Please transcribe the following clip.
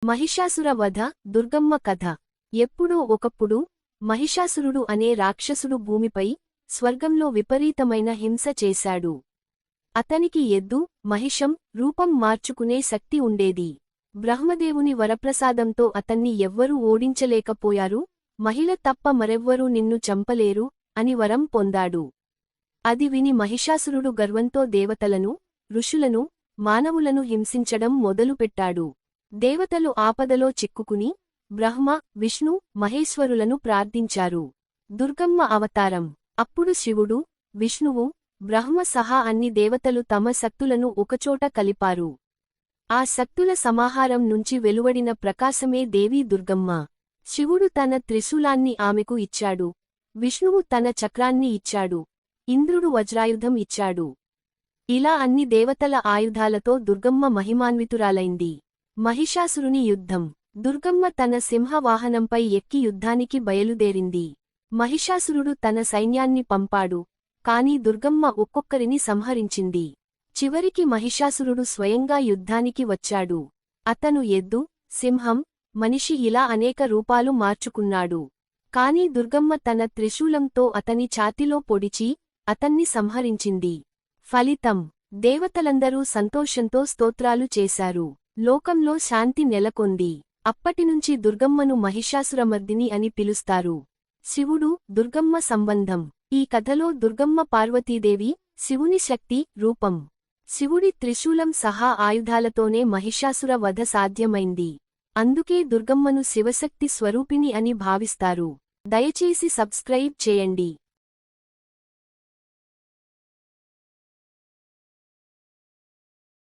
మహిషాసుర వధ దుర్గమ్మ కథ. ఎప్పుడో ఒకప్పుడు మహిషాసురుడు అనే రాక్షసుడు భూమిపై స్వర్గంలో విపరీతమైన హింస చేశాడు. అతనికి ఎద్దు, మహిషం రూపం మార్చుకునే శక్తి ఉండేది. బ్రహ్మదేవుని వరప్రసాదంతో అతన్ని ఎవ్వరూ ఓడించలేకపోయారు. మహిళ తప్ప మరెవ్వరూ నిన్ను చంపలేరు అని వరం పొందాడు. అది విని మహిషాసురుడు గర్వంతో దేవతలను, ఋషులను, మానవులను హింసించడం మొదలుపెట్టాడు. దేవతలు ఆపదలో చిక్కుకుని బ్రహ్మ, విష్ణు, మహేశ్వరులను ప్రార్థించారు. దుర్గమ్మ అవతారం. అప్పుడు శివుడు, విష్ణువు, బ్రహ్మ సహా అన్ని దేవతలు తమ శక్తులను ఒకచోట కలిపారు. ఆ శక్తుల సమాహారం నుంచి వెలువడిన ప్రకాశమే దేవీ దుర్గమ్మ. శివుడు తన త్రిశూలాన్ని ఆమెకు ఇచ్చాడు. విష్ణువు తన చక్రాన్ని ఇచ్చాడు. ఇంద్రుడు వజ్రాయుధం ఇచ్చాడు. ఇలా అన్ని దేవతల ఆయుధాలతో దుర్గమ్మ మహిమాన్వితురాలైంది. మహిషాసురుని యుద్ధం. దుర్గమ్మ తన సింహవాహనంపై ఎక్కి యుద్ధానికి బయలుదేరింది. మహిషాసురుడు తన సైన్యాన్ని పంపాడు. కాని దుర్గమ్మ ఒక్కొక్కరిని సంహరించింది. చివరికి మహిషాసురుడు స్వయంగా యుద్ధానికి వచ్చాడు. అతను ఎద్దు, సింహం, మనిషి ఇలా అనేక రూపాలు మార్చుకున్నాడు. కాని దుర్గమ్మ తన త్రిశూలంతో అతని ఛాతిలో పొడిచి అతన్ని సంహరించింది. ఫలితం: దేవతలందరూ సంతోషంతో స్తోత్రాలు చేశారు. లోకంలో శాంతి నెలకొంది. అప్పటినుంచి దుర్గమ్మను మహిషాసురమర్దిని అని పిలుస్తారు. శివుడు, దుర్గమ్మ సంబంధం. ఈ కథలో దుర్గమ్మ పార్వతీదేవి, శివుని శక్తి రూపం. శివుడి త్రిశూలం సహా ఆయుధాలతోనే మహిషాసుర వధ సాధ్యమైంది. అందుకే దుర్గమ్మను శివశక్తి స్వరూపిణి అని భావిస్తారు. దయచేసి సబ్స్క్రైబ్ చేయండి.